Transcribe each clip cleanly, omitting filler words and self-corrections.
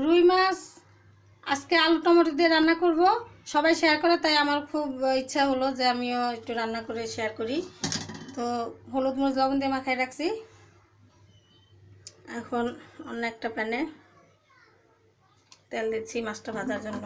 রুই মাছ আজকে আলু টমেটো দিয়ে রান্না করব। সবাই শেয়ার করে, তাই আমার খুব ইচ্ছা হলো যে আমিও একটু রান্না করে শেয়ার করি। তো হলুদ মরিচ লবণ দিয়ে মাখায় রাখছি। এখন অন্য একটা প্যানে তেল দিচ্ছি মাছটা ভাজার জন্য।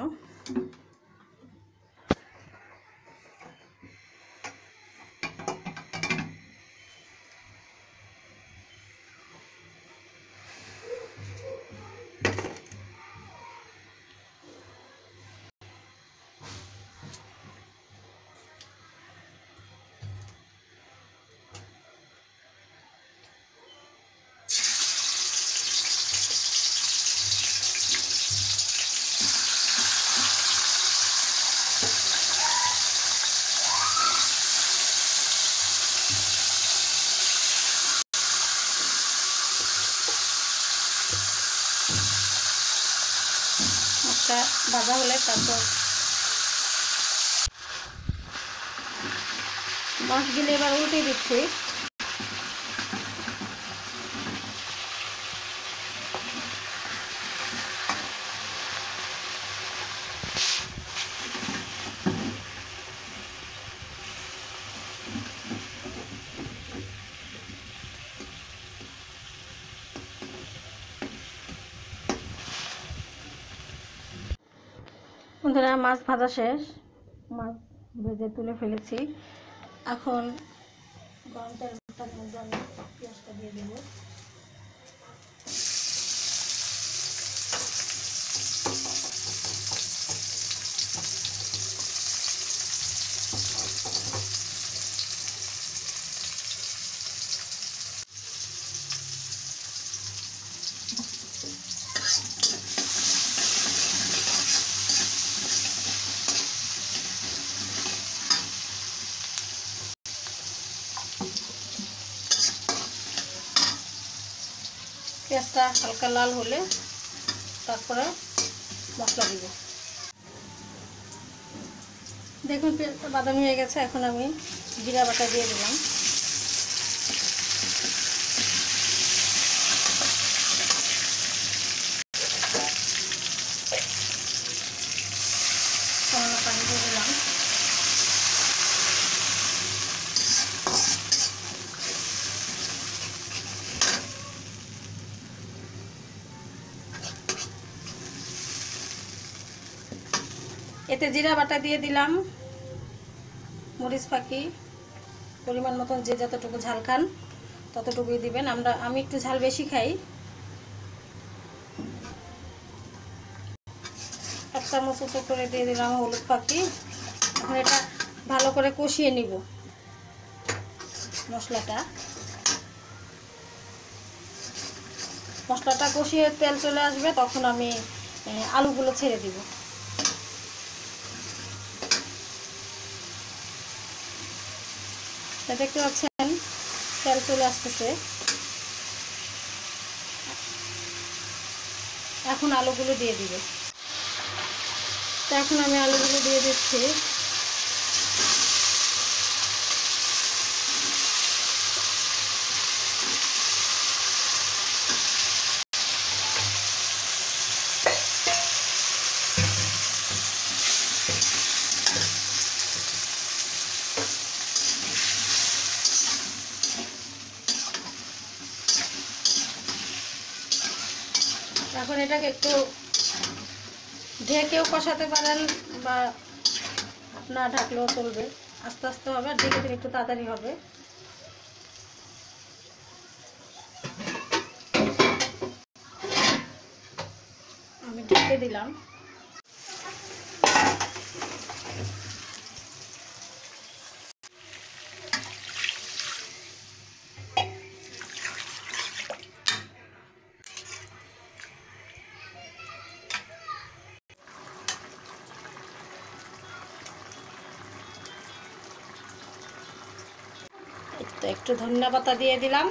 মাছটা ভাজা হলে তারপর মাছগুলো এবার উল্টে দিচ্ছি। বন্ধুরা, মাছ ভাজা শেষ, মাছ ভেজে তুলে ফেলেছি। এখন গরম তেলটার মধ্যে আমি পেঁয়াজটা দিয়ে দেব। পেঁয়াজটা হালকা লাল হলে তারপরে মশলা দিব। দেখুন পেঁয়াজটা বাদামি হয়ে গেছে। এখন আমি জিরা বাটা দিয়ে দিলাম। সামান্য পানি দিয়ে দিলাম। এতে জিরা বাটা দিয়ে দিলাম, মরিচ ফাঁকি পরিমাণ মতন, যে যতটুকু ঝাল খান ততটুকুই দিবেন। আমি একটু ঝাল বেশি খাই। এক চামচ উপর করে দিয়ে দিলাম হলুদ ফাঁকি। এখন এটা ভালো করে কষিয়ে নিব মশলাটা কষিয়ে তেল চলে আসবে, তখন আমি আলুগুলো ছেড়ে দিব। দেখতে পাচ্ছেন তেল চলে আসতেছে। এখন আলুগুলো দিয়ে দিব। তো এখন আমি আলুগুলো দিয়ে দিচ্ছি। এখন এটাকে একটু ঢেকেও কষাতে পারেন বা না ঢাকলেও চলবে। আস্তে আস্তে হবে, আর ঢেকে দিলে একটু তাড়াতাড়ি হবে। আমি ঢেকে দিলাম। তো একটু ধনিয়া পাতা দিয়ে দিলাম।